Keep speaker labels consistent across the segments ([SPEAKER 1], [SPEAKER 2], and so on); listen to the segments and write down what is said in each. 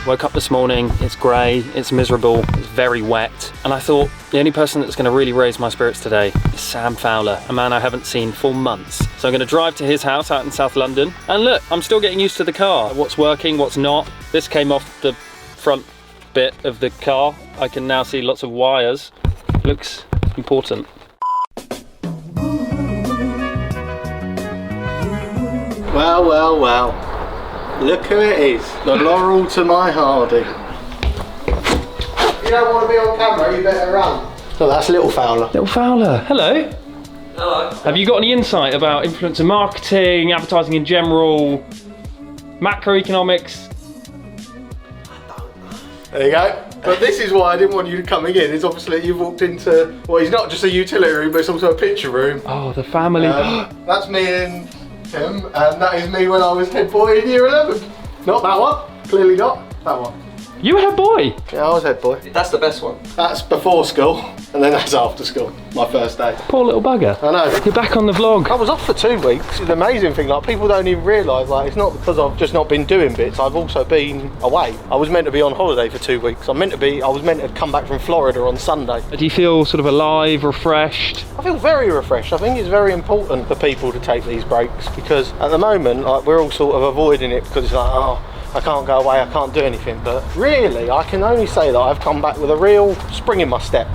[SPEAKER 1] Woke up this morning, it's grey, it's miserable, it's very wet, and I thought the only person that's going to really raise my spirits today is Sam Fowler, a man I haven't seen for months. So I'm going to drive to his house out in South London, and look, I'm still getting used to the car. What's working, what's not. This came off the front bit of the car. I can now see lots of wires. Looks important.
[SPEAKER 2] Well, well, well. Look who it is. The Laurel to my Hardy. If you don't want to be on camera, you better run. So that's Little Fowler.
[SPEAKER 1] Little Fowler, hello.
[SPEAKER 3] Hello.
[SPEAKER 1] Have you got any insight about influencer marketing, advertising in general, macroeconomics?
[SPEAKER 2] There you go. But this is why I didn't want you to come again. Is obviously you've walked into, well, it's not just a utility room, but it's also a picture room.
[SPEAKER 1] Oh, the family.
[SPEAKER 2] That's me and him, and that is me when I was head boy in year 11. Not that one, clearly not. That one.
[SPEAKER 1] You were head boy?
[SPEAKER 2] Yeah, I was head boy.
[SPEAKER 3] That's the best one.
[SPEAKER 2] That's before school, and then that's after school. My first day.
[SPEAKER 1] Poor little bugger.
[SPEAKER 2] I know.
[SPEAKER 1] You're back on the vlog.
[SPEAKER 2] I was off for 2 weeks. The amazing thing, like, people don't even realise, like, it's not because I've just not been doing bits. I've also been away. I was meant to be on holiday for 2 weeks. I was meant to come back from Florida on Sunday.
[SPEAKER 1] Do you feel sort of alive, refreshed?
[SPEAKER 2] I feel very refreshed. I think it's very important for people to take these breaks, because at the moment, like, we're all sort of avoiding it because it's like, oh, I can't go away, I can't do anything. But really, I can only say that I've come back with a real spring in my step.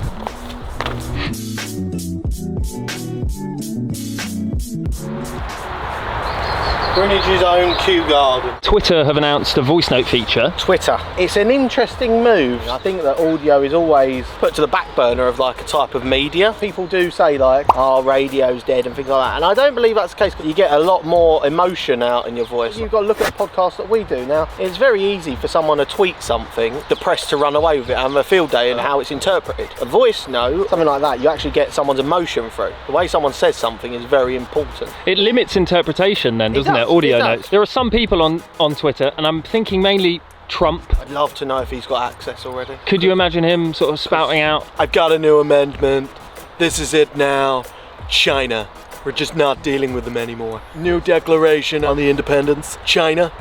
[SPEAKER 2] Greenwich's own Kew Garden.
[SPEAKER 1] Twitter have announced a voice note feature.
[SPEAKER 2] Twitter. It's an interesting move. I think that audio is always put to the back burner of like a type of media. People do say like, oh, radio's dead and things like that. And I don't believe that's the case. You get a lot more emotion out in your voice. You've got to look at the podcasts that we do now. It's very easy for someone to tweet something, the press to run away with it and have a field day and how it's interpreted. A voice note, something like that, you actually get someone's emotion through. The way someone says something is very important.
[SPEAKER 1] It limits interpretation then, doesn't it? Audio notes. There are some people on Twitter, and I'm thinking mainly Trump.
[SPEAKER 2] I'd love to know if he's got access already.
[SPEAKER 1] Could you imagine him sort of spouting out,
[SPEAKER 2] I've got a new amendment, this is it now, China. We're just not dealing with them anymore. New declaration on the independence, China,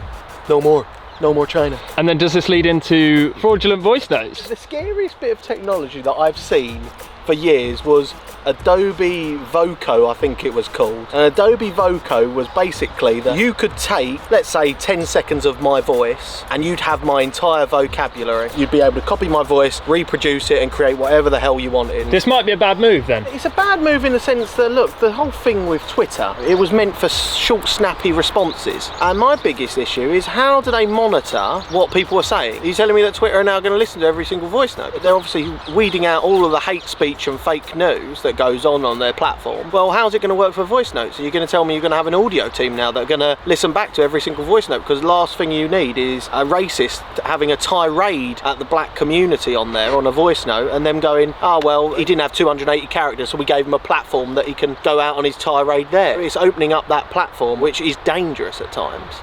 [SPEAKER 2] no more. No more China.
[SPEAKER 1] And then does this lead into fraudulent voice notes?
[SPEAKER 2] The scariest bit of technology that I've seen for years was Adobe Voco, I think it was called. And Adobe Voco was basically that you could take, let's say, 10 seconds of my voice and you'd have my entire vocabulary. You'd be able to copy my voice, reproduce it and create whatever the hell you wanted.
[SPEAKER 1] This might be a bad move then.
[SPEAKER 2] It's a bad move in the sense that, look, the whole thing with Twitter, it was meant for short, snappy responses. And my biggest issue is how do they monitor what people are saying? Are you telling me that Twitter are now going to listen to every single voice note? They're obviously weeding out all of the hate speech and fake news that goes on their platform. Well, how's it going to work for voice notes? Are you going to tell me you're going to have an audio team now that are going to listen back to every single voice note? Because the last thing you need is a racist having a tirade at the black community on there on a voice note and them going, oh well, he didn't have 280 characters so we gave him a platform that he can go out on his tirade there. It's opening up that platform, which is dangerous at times.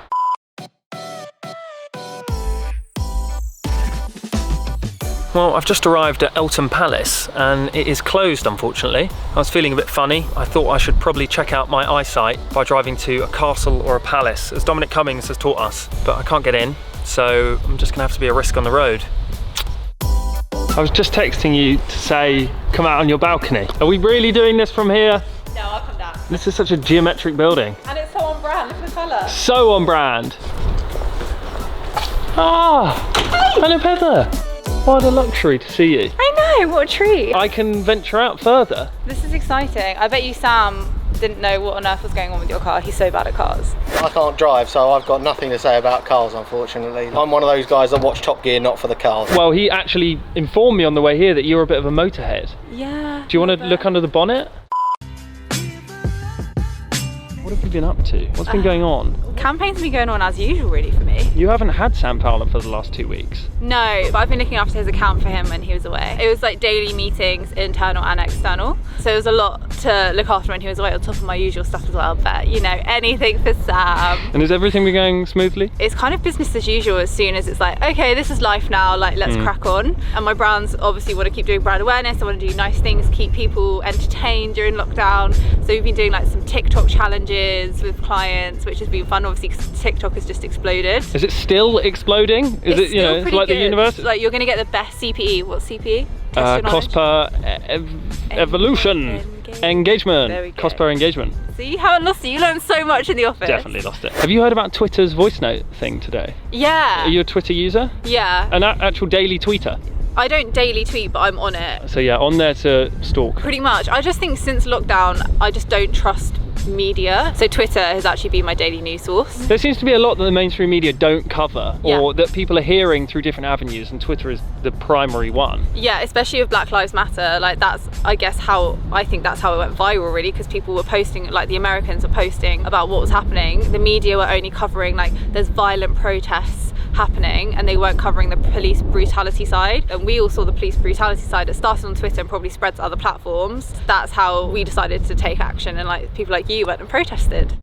[SPEAKER 1] Well, I've just arrived at Eltham Palace and it is closed, unfortunately. I was feeling a bit funny. I thought I should probably check out my eyesight by driving to a castle or a palace, as Dominic Cummings has taught us, but I can't get in, so I'm just gonna have to be a risk on the road. I was just texting you to say, come out on your balcony. Are we really doing this from here?
[SPEAKER 4] No, I'll come down.
[SPEAKER 1] This is such a geometric building.
[SPEAKER 4] And it's so on brand, look at the colour.
[SPEAKER 1] So on brand. Ah,
[SPEAKER 4] Hey!
[SPEAKER 1] Hello Heather. What a luxury to see you.
[SPEAKER 4] I know, what a treat.
[SPEAKER 1] I can venture out further.
[SPEAKER 4] This is exciting. I bet you Sam didn't know what on earth was going on with your car. He's so bad at cars.
[SPEAKER 2] I can't drive, so I've got nothing to say about cars, unfortunately. I'm one of those guys that watch Top Gear, not for the cars.
[SPEAKER 1] Well, he actually informed me on the way here that you're a bit of a motorhead.
[SPEAKER 4] Yeah.
[SPEAKER 1] Do you want to look under the bonnet? What have you been up to? What's been going on?
[SPEAKER 4] Campaign's been going on as usual, really, for me.
[SPEAKER 1] You haven't had Sam Fowler for the last 2 weeks.
[SPEAKER 4] No, but I've been looking after his account for him when he was away. It was like daily meetings, internal and external. So it was a lot to look after when he was away, on top of my usual stuff as well. But, you know, anything for Sam.
[SPEAKER 1] And has everything been going smoothly?
[SPEAKER 4] It's kind of business as usual as soon as it's like, okay, this is life now, like let's crack on. And my brands obviously want to keep doing brand awareness. I want to do nice things, keep people entertained during lockdown. So we've been doing like some TikTok challenges challenges with clients, which has been fun, obviously, because TikTok has just exploded.
[SPEAKER 1] Is it still exploding? Is it, you know, it's like the universe?
[SPEAKER 4] Like, you're going to get the best CPE. What's CPE?
[SPEAKER 1] Cost per evolution. Engagement.
[SPEAKER 4] There we go.
[SPEAKER 1] Cost per engagement.
[SPEAKER 4] So you haven't lost it. You learned so much in the office.
[SPEAKER 1] Definitely lost it. Have you heard about Twitter's voice note thing today?
[SPEAKER 4] Yeah.
[SPEAKER 1] Are you a Twitter user?
[SPEAKER 4] Yeah.
[SPEAKER 1] An actual daily tweeter?
[SPEAKER 4] I don't daily tweet, but I'm on it.
[SPEAKER 1] So yeah, on there to stalk.
[SPEAKER 4] Pretty much. I just think since lockdown, I just don't trust media. So Twitter has actually been my daily news source.
[SPEAKER 1] There seems to be a lot that the mainstream media don't cover,
[SPEAKER 4] Yeah.
[SPEAKER 1] or that people are hearing through different avenues, and Twitter is the primary one.
[SPEAKER 4] Yeah, especially with Black Lives Matter. Like, that's, I guess, I think that's how it went viral, really, because people were posting, like the Americans were posting about what was happening. The media were only covering, like, there's violent protests happening, and they weren't covering the police brutality side. And we all saw the police brutality side. It started on Twitter and probably spread to other platforms. That's how we decided to take action, and like people like you went and protested.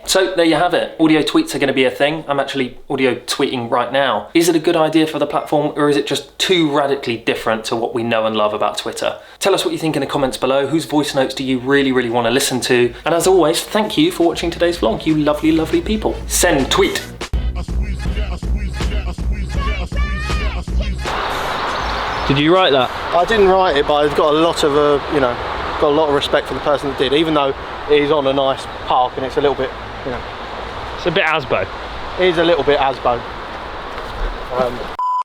[SPEAKER 1] So there you have it. Audio tweets are going to be a thing. I'm actually audio tweeting right now. Is it a good idea for the platform, or is it just too radically different to what we know and love about Twitter? Tell us what you think in the comments below. Whose voice notes do you really, really want to listen to? And as always, thank you for watching today's vlog, you lovely, lovely people. Send tweet. Did you write that?
[SPEAKER 2] I didn't write it, but I've got a lot of, got a lot of respect for the person that did, even though it is on a nice park and it's a little bit,
[SPEAKER 1] It's a bit Asbo.
[SPEAKER 2] it is a little bit Asbo.